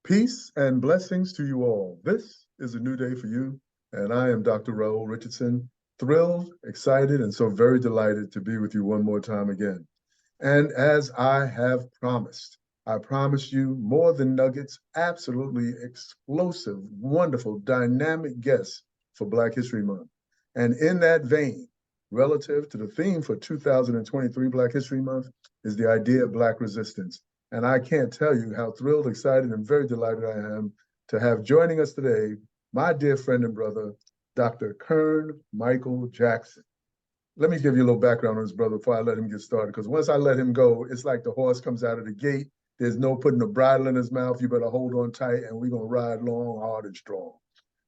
Peace and blessings to you all. This is a new day for you, and I am Dr. Raul Richardson, thrilled, excited, and so very delighted to be with you one more time again. And as I promise you more than nuggets, absolutely explosive, wonderful, dynamic guests for Black History Month. And in that vein, relative to the theme for 2023 Black History Month is the idea of Black resistance. And I can't tell you how thrilled, excited, and very delighted I am to have joining us today my dear friend and brother, Dr. Kern Michael Jackson. Let me give you a little background on his brother before I let him get started, because once I let him go, it's like the horse comes out of the gate. There's no putting a bridle in his mouth. You better hold on tight, and we're going to ride long, hard, and strong.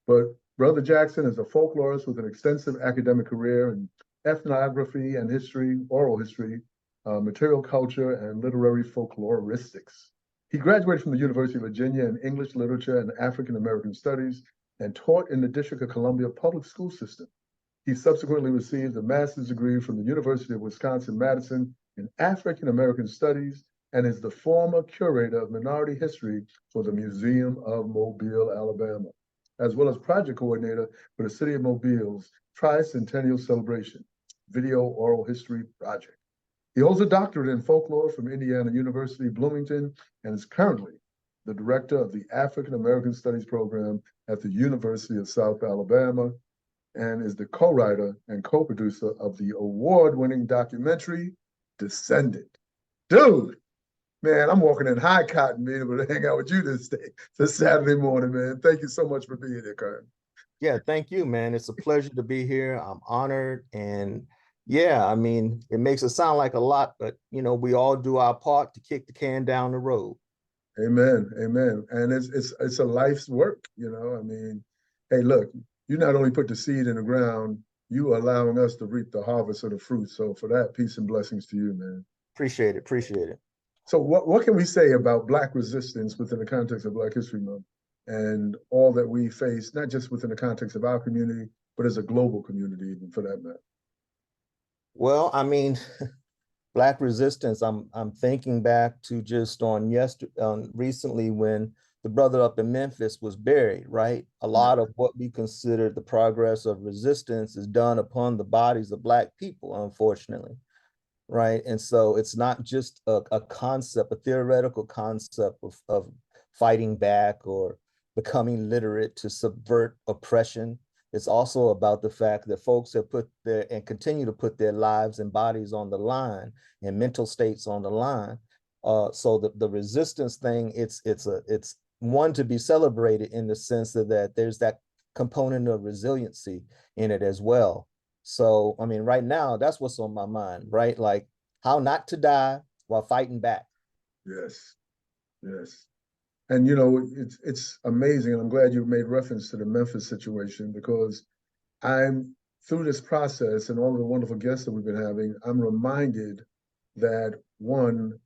But Brother Jackson is a folklorist with an extensive academic career in ethnography and history, oral history, material culture, and literary folkloristics. He graduated from the University of Virginia in English literature and African American studies and taught in the District of Columbia public school system. He subsequently received a master's degree from the University of Wisconsin-Madison in African American Studies and is the former curator of minority history for the Museum of Mobile, Alabama, as well as project coordinator for the City of Mobile's Tricentennial Celebration Video Oral History Project. He holds a doctorate in folklore from Indiana University, Bloomington, and is currently the director of the African American Studies program at the University of South Alabama, and is the co-writer and co-producer of the award-winning documentary, Descendant. Dude, man, I'm walking in high cotton being able to hang out with you this Saturday morning, man. Thank you so much for being here, Karen. Yeah, thank you, man. It's a pleasure to be here. I'm honored. And yeah, I mean, it makes it sound like a lot, but we all do our part to kick the can down the road. Amen. Amen. And it's a life's work, I mean, hey, look, you not only put the seed in the ground, you are allowing us to reap the harvest of the fruit. So for that, peace and blessings to you, man. Appreciate it. Appreciate it. So what can we say about Black resistance within the context of Black History Month and all that we face, not just within the context of our community, but as a global community, even for that matter? Well, I mean, Black resistance, I'm thinking back to just recently when the brother up in Memphis was buried, right? A lot of what we consider the progress of resistance is done upon the bodies of Black people, unfortunately, right? And so it's not just a concept, a theoretical concept of fighting back or becoming literate to subvert oppression. It's also about the fact that folks have put their and continue to put their lives and bodies on the line and mental states on the line. So the resistance thing, it's one to be celebrated in the sense that there's that component of resiliency in it as well. So, I mean, right now, that's what's on my mind, right? Like how not to die while fighting back. Yes, yes. And it's amazing, and I'm glad you made reference to the Memphis situation, because I'm through this process and all of the wonderful guests that we've been having, I'm reminded that one,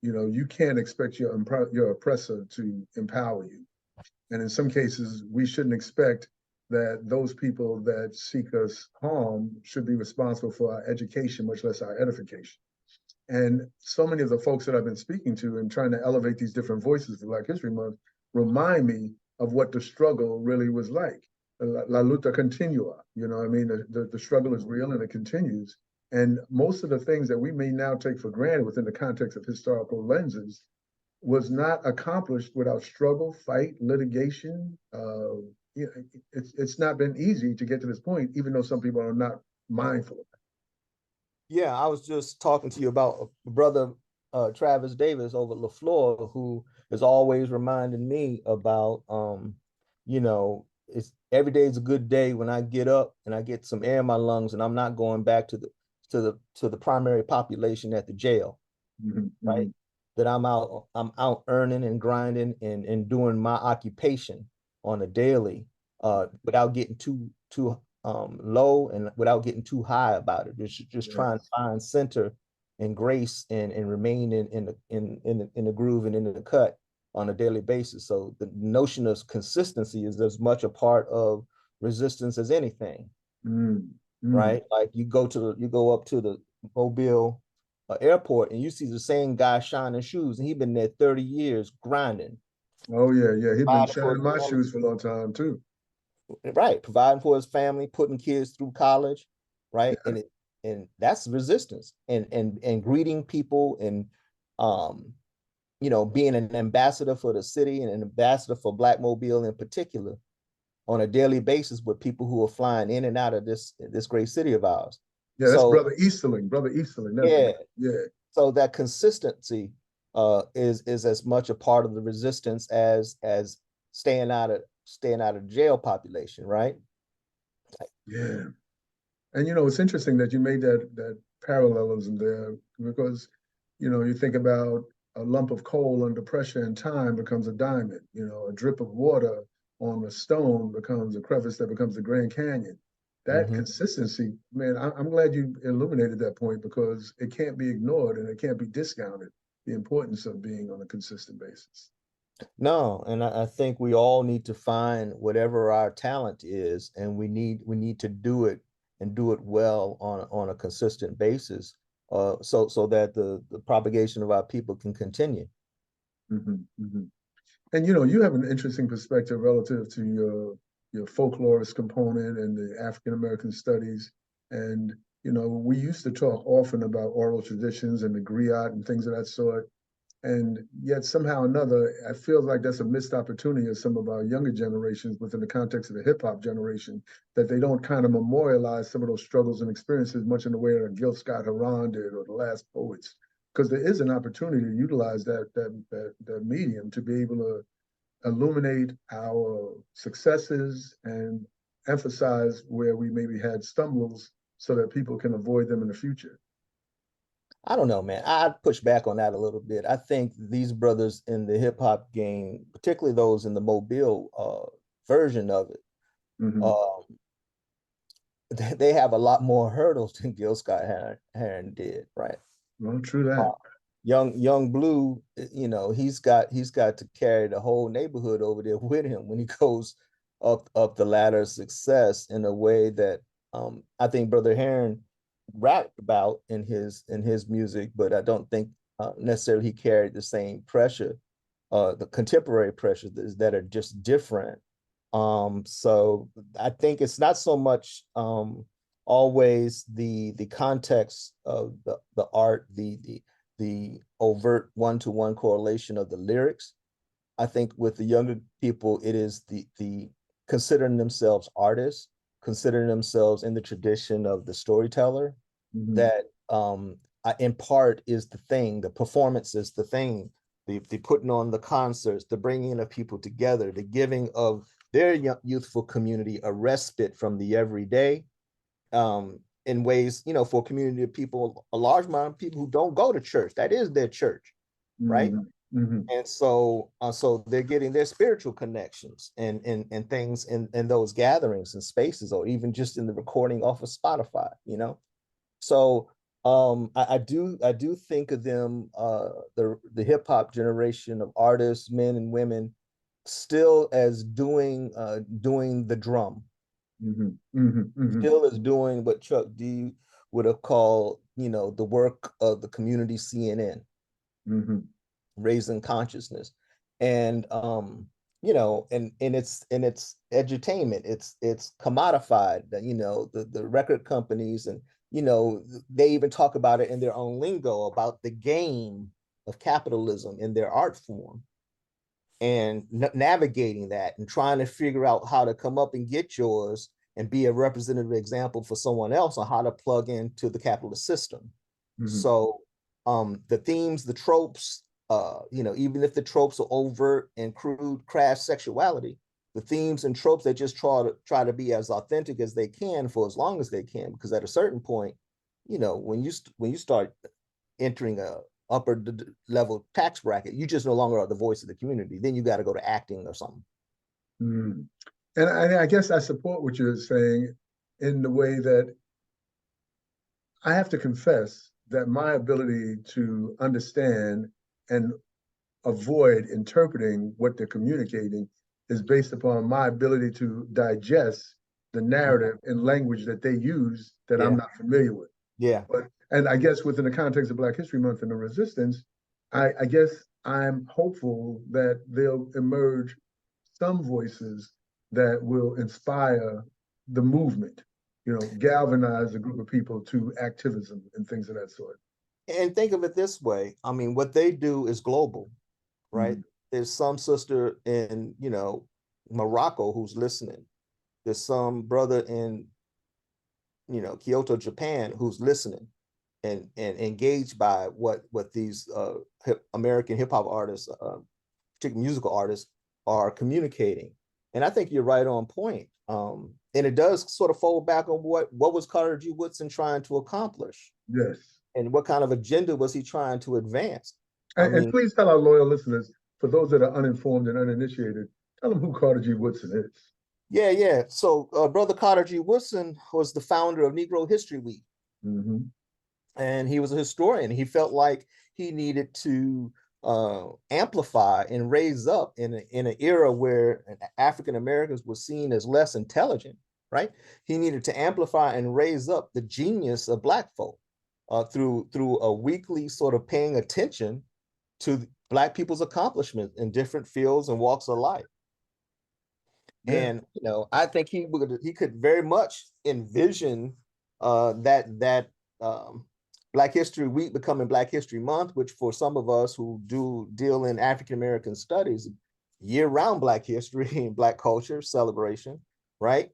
you can't expect your oppressor to empower you. And in some cases, we shouldn't expect that those people that seek us harm should be responsible for our education, much less our edification. And so many of the folks that I've been speaking to and trying to elevate these different voices for Black History Month remind me of what the struggle really was like. La lucha continua, I mean, the struggle is real and it continues. And most of the things that we may now take for granted within the context of historical lenses was not accomplished without struggle, fight, litigation. It's not been easy to get to this point, even though some people are not mindful of it. Yeah, I was just talking to you about brother Travis Davis over at LaFleur, who is always reminding me about, it's every day is a good day when I get up and I get some air in my lungs and I'm not going back to the primary population at the jail, right? That I'm out earning and grinding and doing my occupation on a daily, without getting too low and without getting too high about it. Just trying to find center and grace and remain in the groove and in the cut on a daily basis. So the notion of consistency is as much a part of resistance as anything, right? Like you go up to the Mobile airport and you see the same guy shining shoes, and he's been there 30 years grinding, Oh yeah, yeah. He'd been providing for shining his my family, shoes for a long time too. right? Providing for his family, putting kids through college, right? Yeah, And that's resistance, and greeting people, and um, being an ambassador for the city and an ambassador for Black Mobile in particular on a daily basis with people who are flying in and out of this great city of ours. yeah. That's So Brother Easterling. That's yeah, yeah, so that consistency is as much a part of the resistance as staying out of jail population, right? yeah. And it's interesting that you made that parallelism there because you think about a lump of coal under pressure and time becomes a diamond. A drip of water on a stone becomes a crevice that becomes the Grand Canyon. That Mm-hmm. consistency, man, I'm glad you illuminated that point because it can't be ignored and it can't be discounted. The importance of being on a consistent basis. No, and I think we all need to find whatever our talent is, and we need to do it and do it well on a consistent basis, so that the propagation of our people can continue. Hmm, hmm. And you have an interesting perspective relative to your folklorist component and the African American studies. And we used to talk often about oral traditions and the griot and things of that sort. And yet somehow or another, I feel like that's a missed opportunity of some of our younger generations within the context of the hip hop generation, that they don't kind of memorialize some of those struggles and experiences much in the way that Gil Scott Heron did or the last poets. Because there is an opportunity to utilize that medium to be able to illuminate our successes and emphasize where we maybe had stumbles so that people can avoid them in the future. I don't know, man. I'd push back on that a little bit. I think these brothers in the hip hop game, particularly those in the Mobile version of it, Mm-hmm. um, they have a lot more hurdles than Gil Scott Heron did, right? Well, true Uh, that. young Blue, he's got to carry the whole neighborhood over there with him when he goes up the ladder of success in a way that I think Brother Heron rapped about in his music, but I don't think necessarily he carried the same pressure, the contemporary pressures that are just different. So I think it's not so much always the context of the art, the overt one-to-one correlation of the lyrics. I think with the younger people, it is the considering themselves artists, considering themselves in the tradition of the storyteller, Mm-hmm. that in part is the thing. The performance is the thing. The putting on the concerts, the bringing of people together, the giving of their youthful community a respite from the everyday, in ways, for a community of people, a large amount of people who don't go to church. That is their church, right? Mm-hmm. Mm-hmm. And so they're getting their spiritual connections and things in those gatherings and spaces, or even just in the recording off of Spotify. So I do think of them, the hip hop generation of artists, men and women, still as doing the drum, Mm-hmm. Mm-hmm. Mm-hmm. still as doing what Chuck D would have called, the work of the community CNN, Mm-hmm. raising consciousness. And and it's edutainment, it's commodified, the record companies, and they even talk about it in their own lingo about the game of capitalism in their art form, and navigating that and trying to figure out how to come up and get yours and be a representative example for someone else on how to plug into the capitalist system. Mm-hmm. So the themes, the tropes, even if the tropes are overt and crude, crass sexuality, the themes and tropes, they just try to be as authentic as they can for as long as they can, because at a certain point, when you start entering a upper level tax bracket, you just no longer are the voice of the community. Then you got to go to acting or something. Mm-hmm. And I guess I support what you're saying in the way that I have to confess that my ability to understand and avoid interpreting what they're communicating is based upon my ability to digest the narrative and language that they use that I'm Yeah, not familiar with. yeah. And I guess within the context of Black History Month and the resistance, I guess I'm hopeful that there'll emerge some voices that will inspire the movement, galvanize a group of people to activism and things of that sort. And think of it this way. I mean, what they do is global, right? Mhm. There's some sister in, Morocco who's listening. There's some brother in, Kyoto, Japan who's listening and engaged by what these American hip hop artists, particularly musical artists, are communicating. And I think you're right on point. And it does sort of fold back on what was Carter G. Woodson trying to accomplish, Yes. and what kind of agenda was he trying to advance. I And mean, please tell our loyal listeners, for those that are uninformed and uninitiated, tell them who Carter G. Woodson is. yeah. So Brother Carter G. Woodson was the founder of Negro History Week, Mm-hmm. and he was a historian. He felt like he needed to amplify and raise up in an era where African Americans were seen as less intelligent, right? He needed to amplify and raise up the genius of Black folk through a weekly sort of paying attention to Black people's accomplishments in different fields and walks of life. Yeah. And I think he could very much envision that Black History Week becoming Black History Month, which for some of us who do deal in African American studies, year-round Black history and Black culture celebration, right?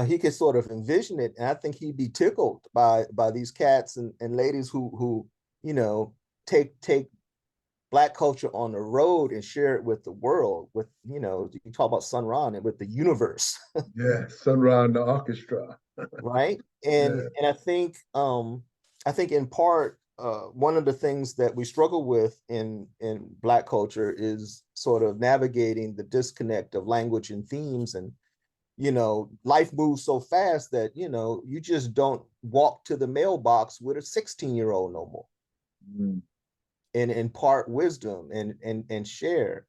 He could sort of envision it, and I think he'd be tickled by these cats and ladies who take Black culture on the road and share it with the world, with you talk about Sun Ra and with the universe. Yeah. Sun Ra and the orchestra. Right. Yeah. And I think in part one of the things that we struggle with in Black culture is sort of navigating the disconnect of language and themes. And life moves so fast that you just don't walk to the mailbox with a 16-year-old no more, Mm. and impart wisdom and share.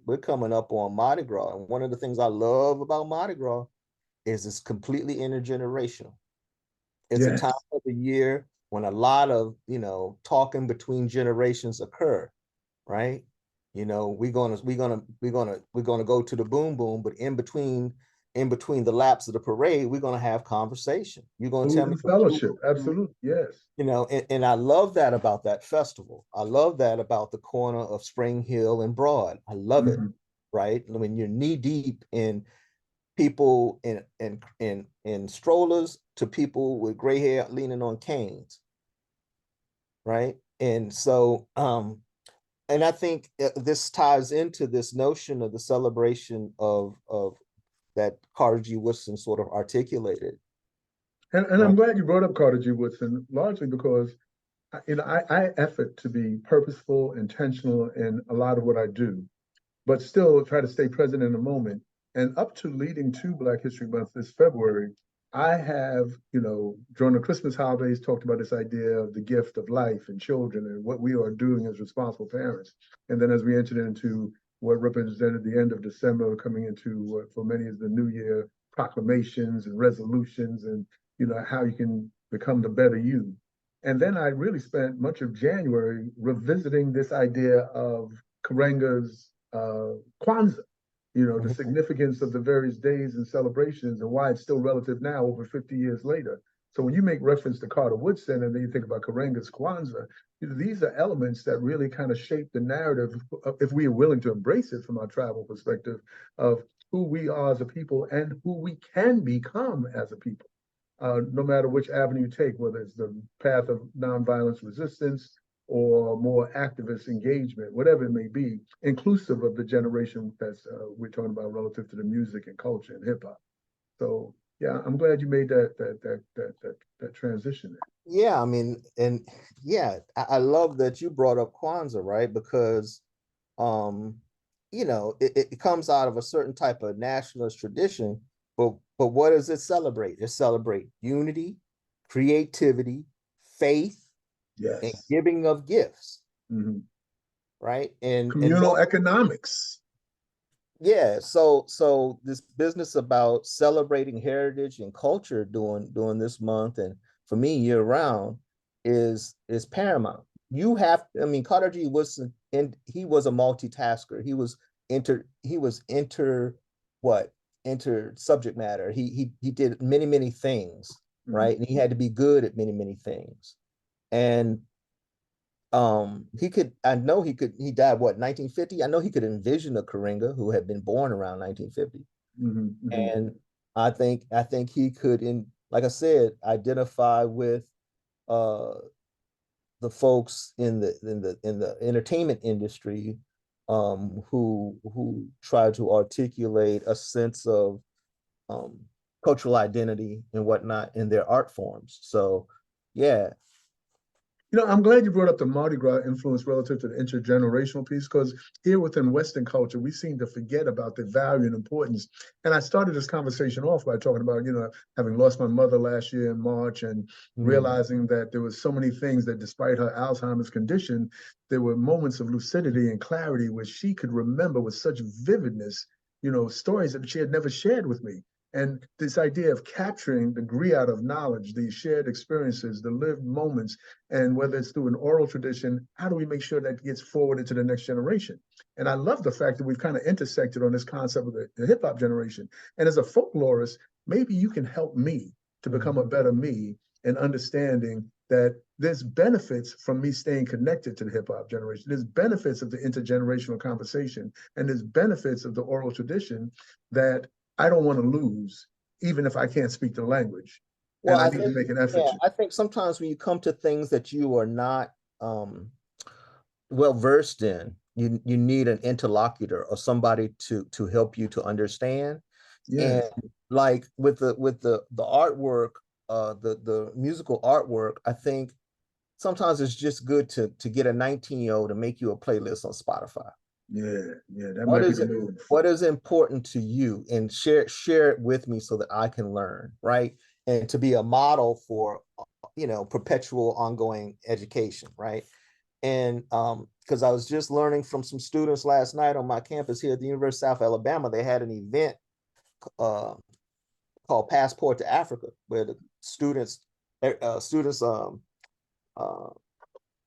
We're coming up on Mardi Gras, and one of the things I love about Mardi Gras is it's completely intergenerational. It's a Yes. time of the year when a lot of talking between generations occur, right? We're gonna go to the boom boom, but in between the laps of the parade, we're gonna have conversation. You're gonna Food tell me and what you fellowship. Absolutely. Yes. and I love that about that festival. I love that about the corner of Spring Hill and Broad. I love it, Mm-hmm. right? When you're knee deep in people in strollers to people with gray hair leaning on canes, right? And so and I think this ties into this notion of the celebration of that Carter G. Woodson sort of articulated, And I'm right? glad you brought up Carter G. Woodson, largely because I effort to be purposeful, intentional in a lot of what I do, but still try to stay present in the moment. And up to leading to Black History Month this February, I have, during the Christmas holidays, talked about this idea of the gift of life and children and what we are doing as responsible parents. And then as we entered into what represented the end of December, coming into what for many is the New Year proclamations and resolutions, and how you can become the better you. And then I really spent much of January revisiting this idea of Karenga's Kwanzaa, the Mhm. significance of the various days and celebrations and why it's still relative now over 50 years later. So when you make reference to Carter Woodson and then you think about Karenga's Kwanzaa, these are elements that really kind of shape the narrative, if we are willing to embrace it from our tribal perspective, of who we are as a people and who we can become as a people. No matter which avenue you take, whether it's the path of nonviolence resistance or more activist engagement, whatever it may be, inclusive of the generation that's we're talking about relative to the music and culture and hip hop. So yeah, I'm glad you made that transition there. Yeah, I mean, and yeah, I love that you brought up Kwanzaa, right? Because um, it comes out of a certain type of nationalist tradition, but what does it celebrate? It celebrate unity, creativity, faith, and Yes. giving of gifts, Mm-hmm. right? And Communal those, economics. yeah, so this business about celebrating heritage and culture during this month, and for me year round, is paramount. you have, I mean, Carter G. Woodson, and he was a multitasker. He was what? Enter subject matter. He did many, many things, Mhm. right? And he had to be good at many, many things. And he could, I know he could, he died what, 1950? I know he could envision a Karinga who had been born around 1950. Mhm. Mhm. And I think he could, in like I said, identify with uh the folks in the entertainment industry who try to articulate a sense of um cultural identity and whatnot in their art forms. So yeah. You know, I'm glad you brought up the Mardi Gras influence relative to the intergenerational piece, because here within Western culture, we seem to forget about the value and importance. And I started this conversation off by talking about, having lost my mother last year in March and Mm. realizing that there was so many things that despite her Alzheimer's condition, there were moments of lucidity and clarity where she could remember with such vividness, stories that she had never shared with me. And this idea of capturing the griot of knowledge, the shared experiences, the lived moments, and whether it's through an oral tradition, how do we make sure that gets forwarded to the next generation? And I love the fact that we've kind of intersected on this concept of the hip hop generation. And as a folklorist, maybe you can help me to become a Mhm. better me and understanding that there's benefits from me staying connected to the hip hop generation. There's benefits of the intergenerational conversation, and there's benefits of the oral tradition that I don't want to lose, even if I can't speak the language. Well, And I I need to think, make an effort yeah, to. I think sometimes when you come to things that you are not um, well versed in, you need an interlocutor or somebody to help you to understand. And Yes. like with the artwork, the musical artwork, I think sometimes it's just good to get a 19-year-old to make you a playlist on Spotify. Yeah, yeah, that What might be is the it? move. What is important to you, and share it with me so that I can learn, right? And to be a model for perpetual ongoing education, right? And because I was just learning from some students last night on my campus here at the University of South Alabama, they had an event uh, called Passport to Africa, where the students uh,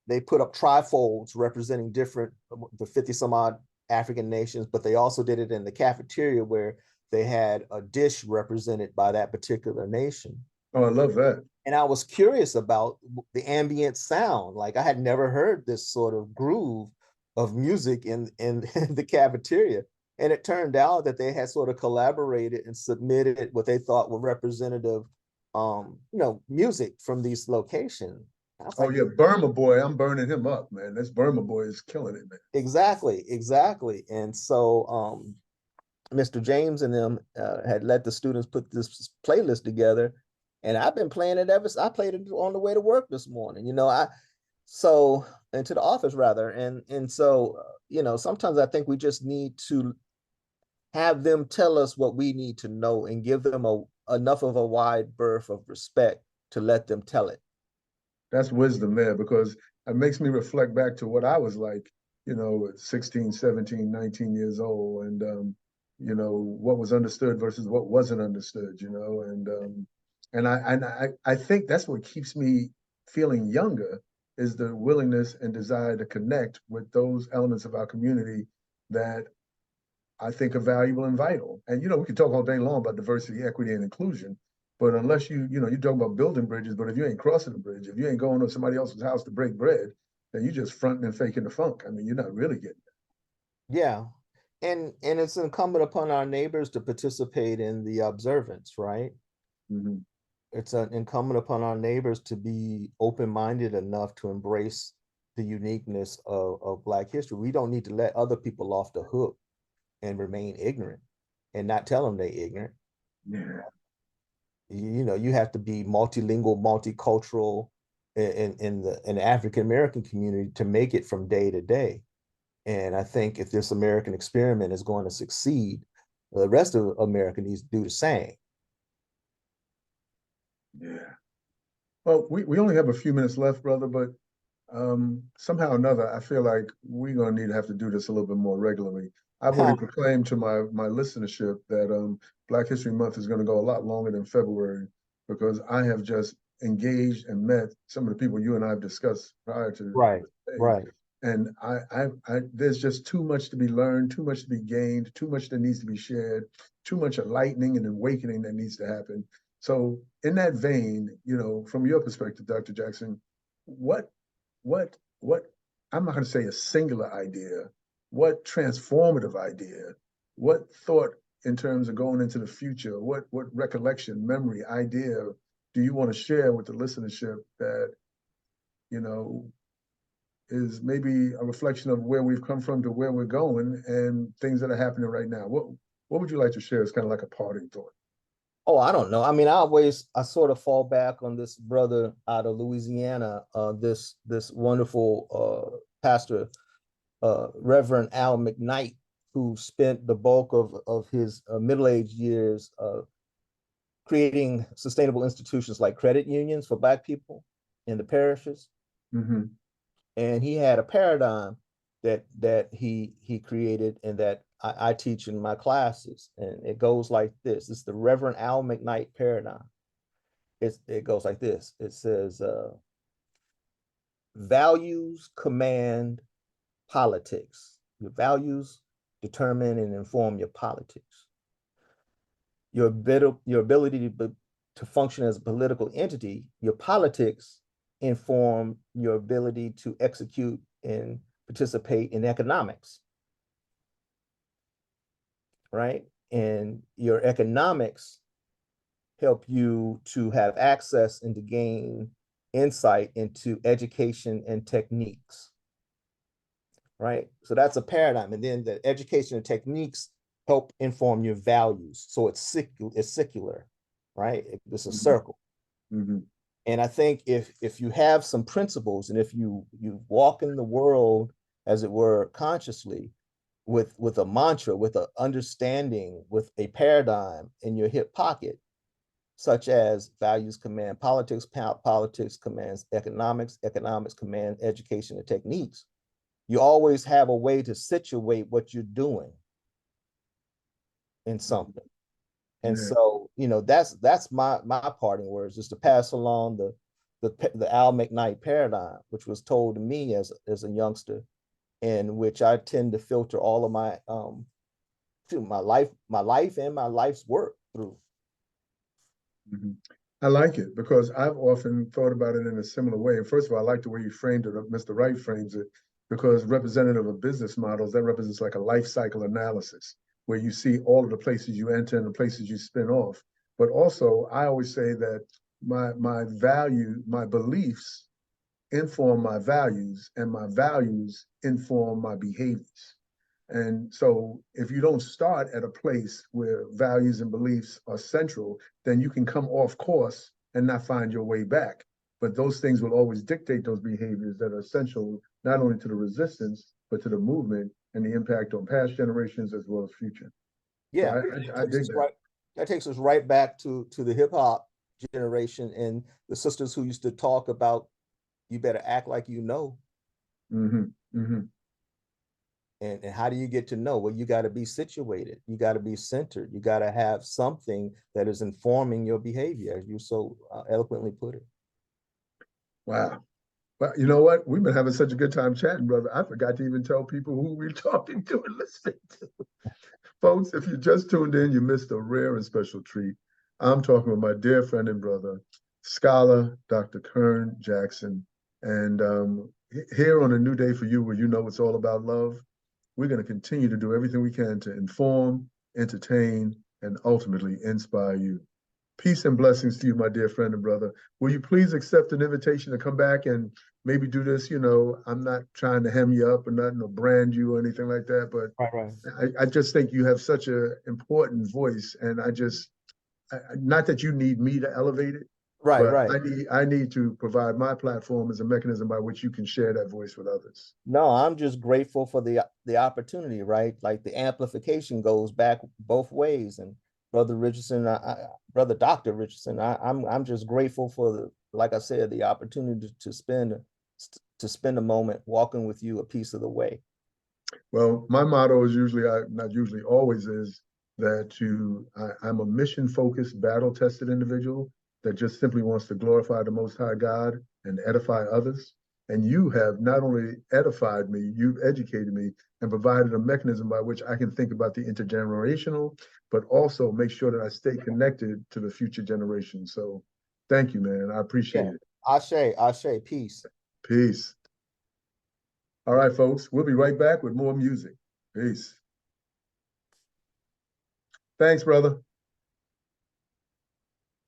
they put up trifolds representing the 50 some odd African nations, but they also did it in the cafeteria where they had a dish represented by that particular nation. Oh, I love that. And I was curious about the ambient sound. Like I had never heard this sort of groove of music in the cafeteria. And it turned out that they had sort of collaborated and submitted what they thought were representative music from these locations. I was Oh like, yeah, Burma Boy, I'm burning him up, man. This Burma Boy is killing it, man. exactly, exactly. And so Mr. James and them had let the students put this playlist together, and I've been playing it I played it on the way to work this morning. So into the office rather, and so sometimes I think we just need to have them tell us what we need to know and give them enough of a wide berth of respect to let them tell it. That's wisdom there, because it makes me reflect back to what I was like, at 16, 17, 19 years old, and what was understood versus what wasn't understood, and I think that's what keeps me feeling younger, is the willingness and desire to connect with those elements of our community that I think are valuable and vital. And we can talk all day long about diversity, equity, and inclusion, but unless you talk about building bridges, but if you ain't crossing the bridge, if you ain't going to somebody else's house to break bread, then you just fronting and faking the funk. I mean, you're not really getting Yeah. And it's incumbent upon our neighbors to participate in the observance, right? it. It's incumbent upon our neighbors to be open-minded enough to embrace the uniqueness of Black history. We don't need to let other people off the hook and remain ignorant and not tell them they're ignorant. Yeah. You have to be multilingual, multicultural in the African American community to make it from day to day. And I think if this American experiment is going to succeed, the rest of America needs to do the same. Yeah. Well, we only have a few minutes left, brother, but somehow or another, I feel like we're going to need to have to do this a little bit more regularly. I've already proclaimed to my listenership that Black History Month is going to go a lot longer than February, because I have just engaged and met some of the people you and I have discussed prior to Right, today. right. And there's just too much to be learned, too much to be gained, too much that needs to be shared, too much enlightening and awakening that needs to happen. So in that vein, from your perspective, Dr. Jackson, what, what, I'm not going to say a singular idea, what transformative idea, what thought in terms of going into the future, what recollection, memory, idea do you want to share with the listenership that, you know, is maybe a reflection of where we've come from to where we're going and things that are happening right now? What would you like to share as kind of like a parting thought? Oh, I don't know. I mean, I sort of fall back on this brother out of Louisiana, this wonderful pastor, Reverend Al McKnight, who spent the bulk of his middle-aged years creating sustainable institutions like credit unions for Black people in the parishes. Mm-hmm. And he had a paradigm that he created and that I teach in my classes. And it goes like this. It's the Reverend Al McKnight paradigm. It goes like this. It says, values command politics. Your values determine and inform your politics. Your ability to function as a political entity, your politics inform your ability to execute and participate in economics, right? And your economics help you to have access and to gain insight into education and techniques, right? So that's a paradigm. And then the education and techniques help inform your values. So it's secular, right? It's a circle. Mm-hmm. And I think if you have some principles and if you walk in the world, as it were, consciously, with a mantra, with an understanding, with a paradigm in your hip pocket, such as values command politics, politics commands economics, economics command education and techniques, you always have a way to situate what you're doing in something. And Yeah. so, that's my parting words, is to pass along the Al McKnight paradigm, which was told to me as a youngster, and which I tend to filter all of my my life and my life's work through. Mm-hmm. I like it because I've often thought about it in a similar way. And first of all, I like the way you framed it, Mr. Wright frames it, because representative of business models, that represents like a life cycle analysis where you see all of the places you enter and the places you spin off. But also, I always say that my beliefs inform my values, and my values inform my behaviors. And so if you don't start at a place where values and beliefs are central, then you can come off course and not find your way back. But those things will always dictate those behaviors that are essential, not only to the resistance, but to the movement and the impact on past generations as well as future. So Yeah, I dig that. that takes us right back to the hip hop generation and the sisters who used to talk about, you better act like you know. Mm-hmm. Mm-hmm. And how do you get to know? Well, you got to be situated. You got to be centered. You got to have something that is informing your behavior, as you so eloquently put it. Wow. Well, you know what? We've been having such a good time chatting, brother. I forgot to even tell people who we're talking to and listening to. Folks, if you just tuned in, you missed a rare and special treat. I'm talking with my dear friend and brother, scholar Dr. Kern Jackson. And here on A New Day for You, where you know it's all about love, we're going to continue to do everything we can to inform, entertain, and ultimately inspire you. Peace and blessings to you, my dear friend and brother. Will you please accept an invitation to come back and maybe do this? I'm not trying to hem you up or nothing or brand you or anything like that, but Right. I just think you have such an important voice, and not that you need me to elevate it, but Right. I need to provide my platform as a mechanism by which you can share that voice with others. No, I'm just grateful for the opportunity, right? Like the amplification goes back both ways. And Brother Richardson, Brother Dr. Richardson, I'm just grateful for like I said, the opportunity to spend a moment walking with you a piece of the way. Well, my motto is usually, not usually, always is that I'm a mission-focused, battle-tested individual, that just simply wants to glorify the Most High God and edify others. And you have not only edified me, you've educated me and provided a mechanism by which I can think about the intergenerational, but also make sure that I stay connected to the future generations. So thank you, man. I appreciate it. Ashe, peace. Peace. All right, folks, we'll be right back with more music. Peace. Thanks, brother.